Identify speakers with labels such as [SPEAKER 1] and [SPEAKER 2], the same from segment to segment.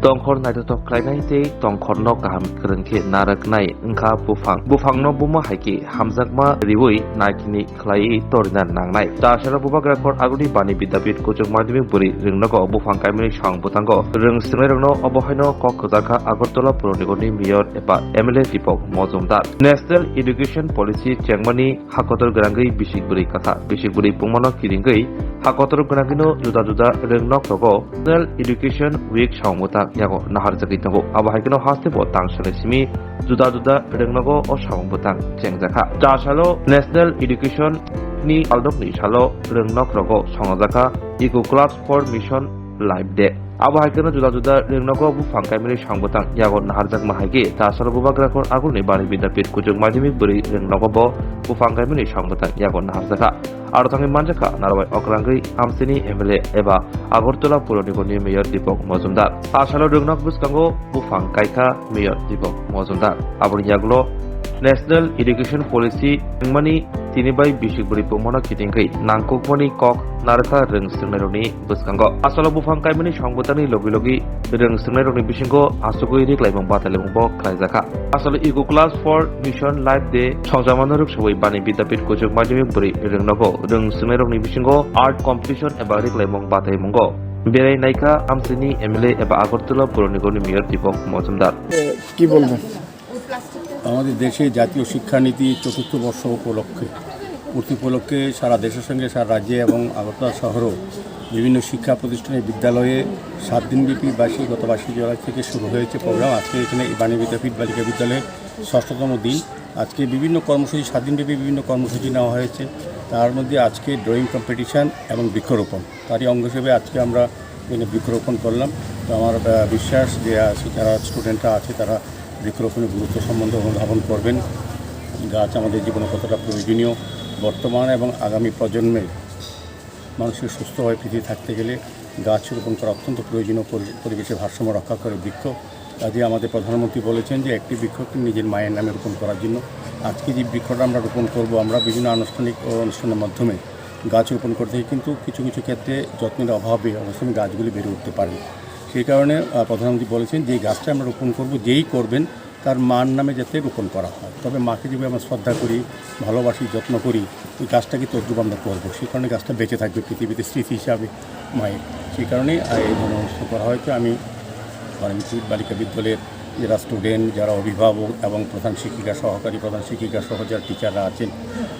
[SPEAKER 1] Tongkhor naitotok klainai tei tongkhor no kaham kerengke naraknai engkha bufang no buma haiki hamjakma riwui naikini khlai torina nangnai tasara buma grakor aguni bani bidapit kuchuk madhyamik buri ringnago bufang kaimini sang butango ring singrengno obohaino kok khojaka Agartala Pur Nigomni mayor eba MLA Deepak Majumdar National Education Policy chengmani hakotor grangai bisikburi katha bisikburi pungmano kiringgai hakotor grangino juda ringnok rogo National Education Week sangmuta yago nahar jagi tango abahikino haste bo tangsale simi juda rengnago o sangmutang chengjaka tasalo National Education ni aldokni salo rengnok rogo songjaka Eco Clubs for Mission Life Day abahikino juda rengnago bufang kaimini sangbutang yago naharjak mahagi tasalo bubagrakor aguni bani bidapit kujuk madhyamik buri rengnago bo bufang kaimini sangbutang yago naharjaka aro tangi manjaka narwai okrangai amsini MLA eba Agartala Pur Nigomni mayor Deepak Majumdar asalo rengnok buskango bufang kaika mayor Deepak Majumdar aboni yaglo National Education Policy mani tinibai bisikburi pumona kitingkai nangkukmani kok naraka reng singnaroni buskango asalo bufang kaimani sangbutani logi reng singnaroni bisingo asugoi riklaimang batalebongbo khlaijaka asalo Eco Class for Mission Life Day songjamanaruk sabai bani bidapit kujuk madhyamik buri rengnago reng singnaroni bisingo art competition eba riklaimang bataimongo বেরাই নাইকা আমসিনি MLA eba Agartala Pur Nigomni mayor Deepak Majumdar
[SPEAKER 2] কি বলবেন আমাদের দেশে জাতীয় শিক্ষানীতি চতুর্থ বর্ষ উপলক্ষে সারা দেশের সঙ্গে সারা রাজ্যে এবং আগরতলা শহরেও বিভিন্ন শিক্ষা প্রতিষ্ঠানের বিদ্যালয়ে 7 দিনব্যাপী গত 22 জুলাই থেকে শুরু হয়েছে প্রোগ্রাম। আজকে এখানে বাণী বিদ্যাপীঠ বালিকা বিদ্যালয়ে 6ম দিন। আজকে বিভিন্ন কর্মসূচি 7 দিনব্যাপী বিভিন্ন কর্মসূচি নেওয়া হয়েছে। তার মধ্যে আজকে ড্রয়িং কম্পিটিশান এবং বৃক্ষরোপণ তারই অঙ্গ হিসেবে আজকে আমরা এখানে বৃক্ষরোপণ করলাম। তো আমার বিশ্বাস যে যারা স্টুডেন্টরা আছে তারা বৃক্ষরোপণের গুরুত্ব সম্বন্ধে অনুধাবন করবেন। গাছ আমাদের জীবনে কতটা প্রয়োজনীয়, বর্তমান এবং আগামী প্রজন্মের মানুষের সুস্থভাবে পৃথিবী থাকতে গেলে গাছ রোপণ করা অত্যন্ত প্রয়োজনীয়। পরিবেশের ভারসাম্য রক্ষা করে বৃক্ষ কাজে আমাদের প্রধানমন্ত্রী বলেছেন যে একটি বৃক্ষকে নিজের মায়ের নামে রোপণ করার জন্য। আজকে যে বৃক্ষটা আমরা রোপণ করব আমরা বিভিন্ন আনুষ্ঠানিক অনুষ্ঠানের মাধ্যমে গাছ রোপণ করতে কিন্তু কিছু ক্ষেত্রে যত্নের অভাবে অবশ্যই গাছগুলি বেড়ে উঠতে পারে। সেই কারণে প্রধানমন্ত্রী বলেছেন যে গাছটা আমরা রোপণ করব যেই করবেন তার মার নামে যাতে রোপণ করা হয়। তবে মাকে যেভাবে আমরা শ্রদ্ধা করি, ভালোবাসি, যত্ন করি, ওই গাছটাকে তদ্রুপ আমরা করবো। সেই কারণে গাছটা বেঁচে থাকবে পৃথিবীতে স্মৃতি হিসাবে মায়ের। সেই কারণেই এই ধরনের অনুষ্ঠান করা হয়েছে। আমি বালিকা বিদ্যালয়ের যারা স্টুডেন্ট, যারা অভিভাবক এবং প্রধান শিক্ষিকা, সহকারী প্রধান শিক্ষিকা সহ যারা টিচাররা আছেন,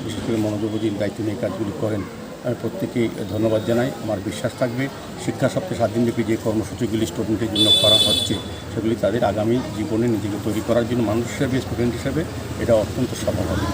[SPEAKER 2] বিশেষ করে মনোযোগ দিয়ে দায়িত্ব নিয়ে কাজগুলি করেন, আমি প্রত্যেকেই ধন্যবাদ জানাই। আমার বিশ্বাস থাকবে শিক্ষা সপ্তাহে 7 দিনব্যাপী যে কর্মসূচিগুলি স্টুডেন্টের জন্য করা হচ্ছে সেগুলি তাদের আগামী জীবনে নিজেকে তৈরি করার জন্য মানুষ হিসেবে, স্টুডেন্ট হিসেবে এটা অত্যন্ত সফল হবে।